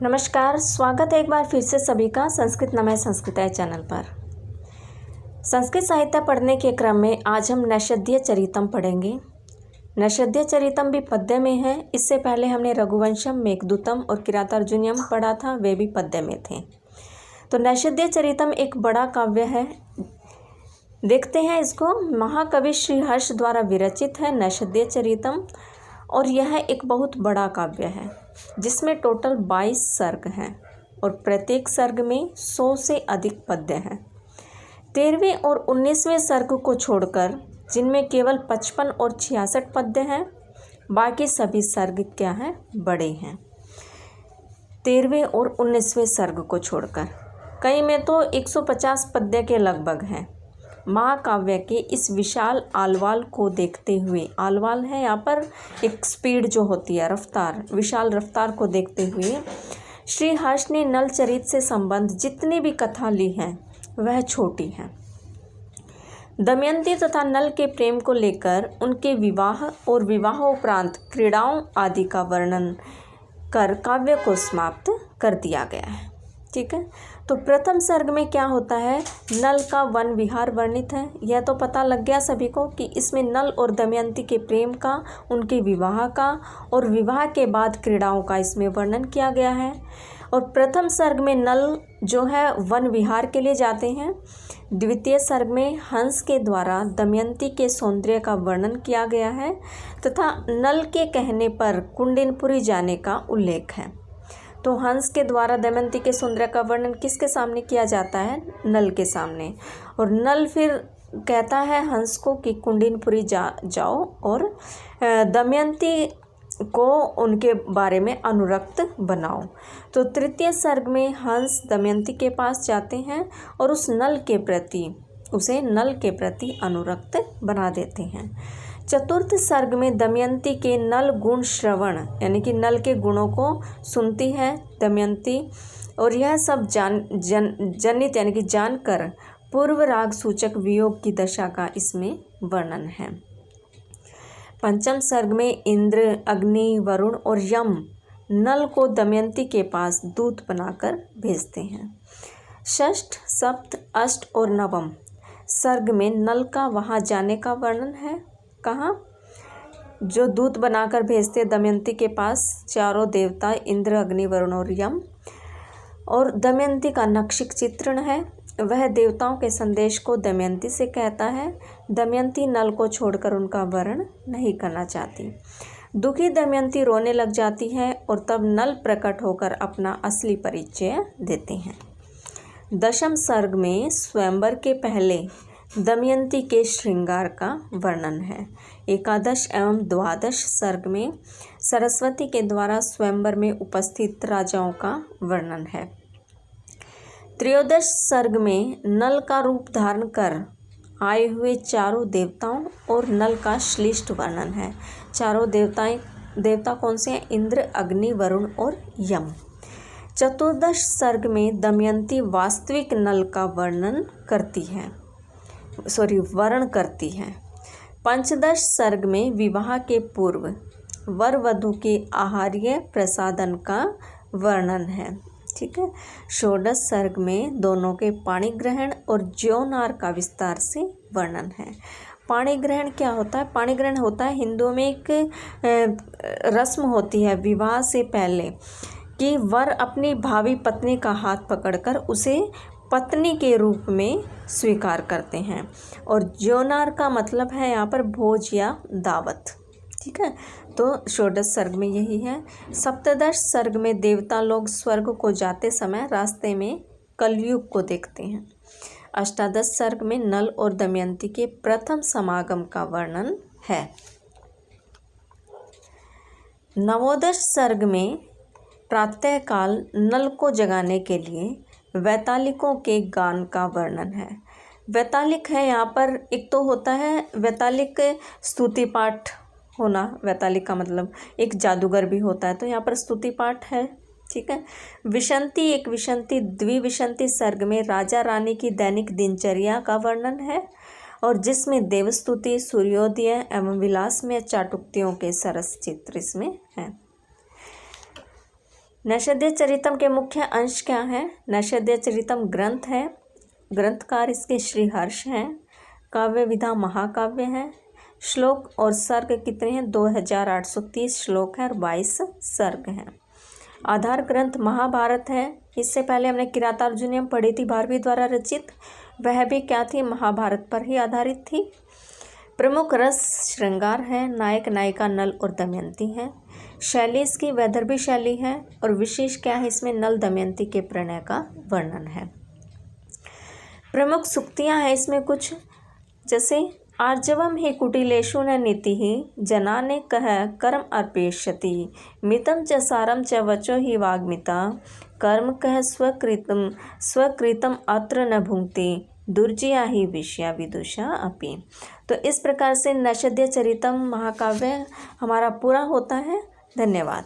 नमस्कार, स्वागत है एक बार फिर से सभी का संस्कृत नमय संस्कृताय चैनल पर। संस्कृत साहित्य पढ़ने के क्रम में आज हम नैषधीय चरितम पढ़ेंगे। नैषधीय चरितम भी पद्य में है। इससे पहले हमने रघुवंशम, मेघदूतम और किरातार्जुनीयम पढ़ा था, वे भी पद्य में थे। तो नैषधीय चरितम एक बड़ा काव्य है। देखते हैं इसको। महाकवि श्री हर्ष द्वारा विरचित है नैषधीय चरितम, और यह एक बहुत बड़ा काव्य है जिसमें टोटल 22 सर्ग हैं और प्रत्येक सर्ग में 100 से अधिक पद्य हैं। 13वें और 19वें सर्ग को छोड़कर, जिनमें केवल 55 और 66 पद्य हैं, बाकी सभी सर्ग क्या हैं? बड़े हैं। 13वें और 19वें सर्ग को छोड़कर कई में तो 150 पद्य के लगभग हैं। महाकाव्य के इस विशाल आलवाल को देखते हुए, आलवाल है यहाँ पर एक स्पीड जो होती है, रफ्तार, विशाल रफ्तार को देखते हुए श्री हर्ष ने नल चरित से संबंध जितनी भी कथा ली हैं वह छोटी हैं। दमयंती तथा नल के प्रेम को लेकर उनके विवाह और विवाह उपरांत क्रीड़ाओं आदि का वर्णन कर काव्य को समाप्त कर दिया गया है। ठीक है। तो प्रथम सर्ग में क्या होता है? नल का वन विहार वर्णित है। यह तो पता लग गया सभी को कि इसमें नल और दमयंती के प्रेम का, उनके विवाह का और विवाह के बाद क्रीड़ाओं का इसमें वर्णन किया गया है। और प्रथम सर्ग में नल जो है वन विहार के लिए जाते हैं। द्वितीय सर्ग में हंस के द्वारा दमयंती के सौंदर्य का वर्णन किया गया है तथा नल के कहने पर कुंडिनपुरी जाने का उल्लेख है। तो हंस के द्वारा दमयंती के सौंदर्य का वर्णन किसके सामने किया जाता है? नल के सामने। और नल फिर कहता है हंस को कि कुंडिनपुरी जाओ और दमयंती को उनके बारे में अनुरक्त बनाओ। तो तृतीय सर्ग में हंस दमयंती के पास जाते हैं और उसे नल के प्रति अनुरक्त बना देते हैं। चतुर्थ सर्ग में दमयंती के नल गुण श्रवण, यानी कि नल के गुणों को सुनती है दमयंती, और यह सब जनित यानी कि जानकर पूर्व राग सूचक वियोग की दशा का इसमें वर्णन है। पंचम सर्ग में इंद्र, अग्नि, वरुण और यम नल को दमयंती के पास दूत बनाकर भेजते हैं। षष्ठ, सप्त, अष्ट और नवम सर्ग में नल का वहाँ जाने का वर्णन है। कहाँ? जो दूत बनाकर भेजते दमयंती के पास चारों देवता इंद्र, अग्नि, वरुण और यम, और दमयंती का नक्षिक चित्रण है। वह देवताओं के संदेश को दमयंती से कहता है। दमयंती नल को छोड़कर उनका वर्ण नहीं करना चाहती। दुखी दमयंती रोने लग जाती है और तब नल प्रकट होकर अपना असली परिचय देते हैं। दशम सर्ग में स्वयंवर के पहले दमयंती के श्रृंगार का वर्णन है। एकादश एवं द्वादश सर्ग में सरस्वती के द्वारा स्वयंवर में उपस्थित राजाओं का वर्णन है। त्रयोदश सर्ग में नल का रूप धारण कर आए हुए चारों देवताओं और नल का श्लिष्ट वर्णन है। चारों देवता कौन से हैं? इंद्र, अग्नि, वरुण और यम। चतुर्दश सर्ग में दमयंती वास्तविक नल का वर्ण करती है। पंचदश सर्ग में विवाह के पूर्व वर वधू के आहार्य प्रसादन का वर्णन है। ठीक है। षोडश सर्ग में दोनों के पाणी ग्रहण और ज्योनार का विस्तार से वर्णन है। पाणी ग्रहण क्या होता है? पाणी ग्रहण होता है, हिंदुओं में एक रस्म होती है विवाह से पहले कि वर अपनी भावी पत्नी का हाथ पकड़कर उसे पत्नी के रूप में स्वीकार करते हैं। और ज्योनार का मतलब है यहाँ पर भोज या दावत। ठीक है। तो षोडश सर्ग में यही है। सप्तदश सर्ग में देवता लोग स्वर्ग को जाते समय रास्ते में कलयुग को देखते हैं। अष्टादश सर्ग में नल और दमयंती के प्रथम समागम का वर्णन है। नवोदश सर्ग में प्रातःकाल नल को जगाने के लिए वैतालिकों के गान का वर्णन है। वैतालिक है यहाँ पर, एक तो होता है वैतालिक स्तुति पाठ होना, वैतालिक का मतलब एक जादूगर भी होता है, तो यहाँ पर स्तुति पाठ है। ठीक है। विशंति, एक विशंति द्विविशंति सर्ग में राजा रानी की दैनिक दिनचर्या का वर्णन है और जिसमें देवस्तुति, सूर्योदय एवं विलास में चाटुक्तियों के सरस चित्र इसमें हैं। नैषधीय चरितम के मुख्य अंश क्या हैं? नैषधीय चरितम ग्रंथ है, ग्रंथकार इसके श्री हर्ष हैं, काव्य विधा महाकाव्य है। श्लोक और सर्ग कितने हैं? 2830 श्लोक हैं और 22 सर्ग हैं। आधार ग्रंथ महाभारत है। इससे पहले हमने किरातार्जुनीयम पढ़ी थी, भारवी द्वारा रचित। वह भी क्या थी? महाभारत पर ही आधारित थी। प्रमुख रस श्रृंगार है, नायक नायिका नल और दमयंती हैं। शैली इसकी वैदर्भी शैली है और विशेष क्या है इसमें? नल दमयंती के प्रणय का वर्णन है। प्रमुख सूक्तियाँ हैं इसमें कुछ, जैसे आर्जवम हि कुटिलेषु न नीतिः जनाने कह कर्म अर्पेष्यति मितं च सारं च वचो हि वाग्मिता कर्म कह स्वकृतम अत्र न भुंक्ति दुर्जया ही विषया विदुषा अपि। तो इस प्रकार से नैषधीय चरितम महाकाव्य हमारा पूरा होता है। धन्यवाद।